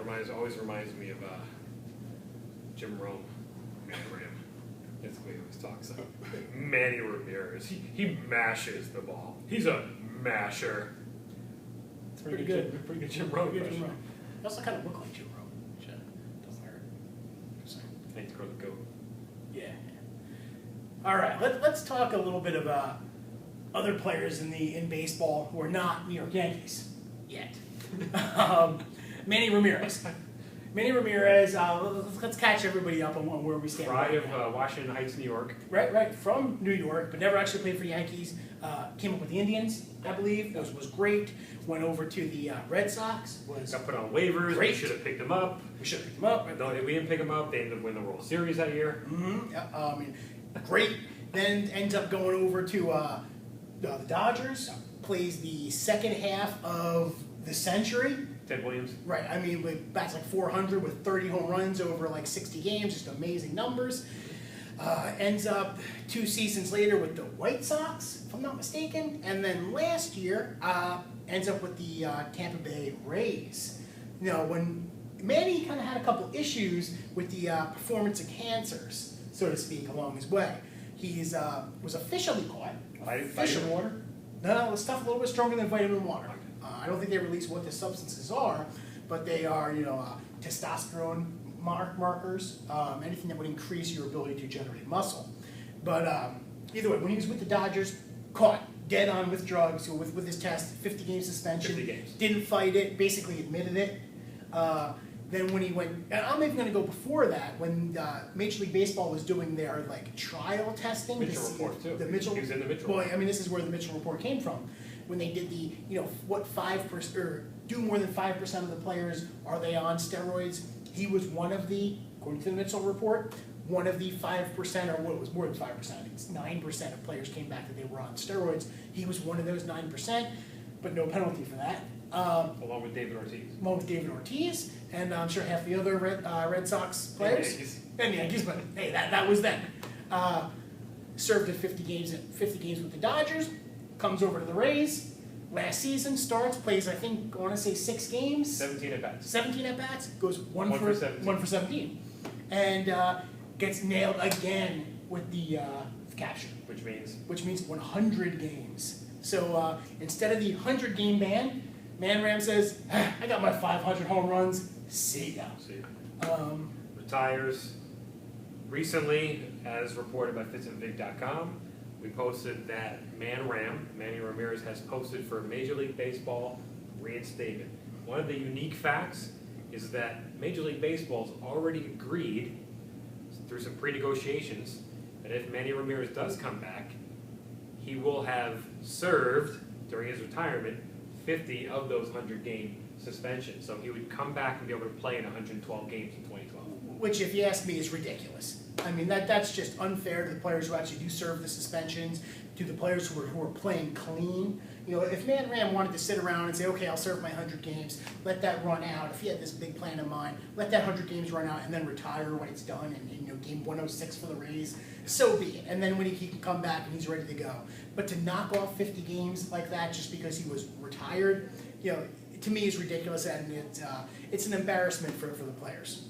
always reminds me of Jim Rome, Manny Ram. That's the way he always talks. Manny Ramirez. He mashes the ball. He's a masher. It's pretty good. Pretty good Jim Rome. He also kind of look like Jim Rome, which doesn't hurt. Thanks for the goat. Yeah. All right. Let's talk a little bit about other players in baseball who are not New York Yankees yet. Manny Ramirez. Manny Ramirez, let's catch everybody up on where we stand. Pride of Washington Heights, New York. Right, from New York, but never actually played for the Yankees. Came up with the Indians, I believe. Was great. Went over to the Red Sox. Got put on waivers. Great. We should have picked him up. We should have picked him up. No, we didn't pick him up. They ended up winning the World Series that year. Mm-hmm. Yeah, great. Then ends up going over to the Dodgers. Plays the second half of the century. Ted Williams. Right, bats like 400 with 30 home runs over like 60 games, just amazing numbers. Ends up 2 seasons later with the White Sox, if I'm not mistaken, and then last year ends up with the Tampa Bay Rays. You know, when Manny kind of had a couple issues with the performance enhancers, so to speak, along his way. He's was officially caught. Vitamin water? No, it's stuff a little bit stronger than vitamin water. I don't think they release what the substances are, but they are, testosterone markers, anything that would increase your ability to generate muscle. But either way, when he was with the Dodgers, caught dead on with drugs, with his test, 50-game suspension, 50 games. Didn't fight it, basically admitted it. Then when he went, and I'm even going to go before that, when Major League Baseball was doing their trial testing. Mitchell report too. The Mitchell. He was in the Mitchell. Well, this is where the Mitchell report came from. When they did the, 5% or do more than 5% of the players are they on steroids? He was one of the, according to the Mitchell report, one of the 5%, or what was more than 5%. I think it's 9% of players came back that they were on steroids. He was one of those 9%, but no penalty for that. Along with David Ortiz. And I'm sure half the other Red Sox players. And Yankees, but hey, that was then. Served at 50 games with the Dodgers, comes over to the Rays. Last season starts, plays I want to say 6 games. 17 at bats. 17 at bats, goes one for 17, and gets nailed again with the capture. Which means 100 games. So instead of the 100-game ban, Man Ram says, I got my 500 home runs. See ya. Retires. Recently, as reported by fitsandvig.com, we posted that Manny Ramirez has posted for Major League Baseball reinstatement. One of the unique facts is that Major League Baseball's already agreed through some pre-negotiations that if Manny Ramirez does come back, he will have served during his retirement 50 of those 100-game suspensions. So he would come back and be able to play in 112 games in 2012. Which, if you ask me, is ridiculous. That's just unfair to the players who actually do serve the suspensions, to the players who are playing clean. If Man Ram wanted to sit around and say, okay, I'll serve my 100 games, let that run out. If he had this big plan in mind, let that 100 games run out and then retire when it's done, and game 106 for the Rays, so be it. And then when he can come back and he's ready to go. But to knock off 50 games like that just because he was retired, to me is ridiculous, and it's an embarrassment for the players.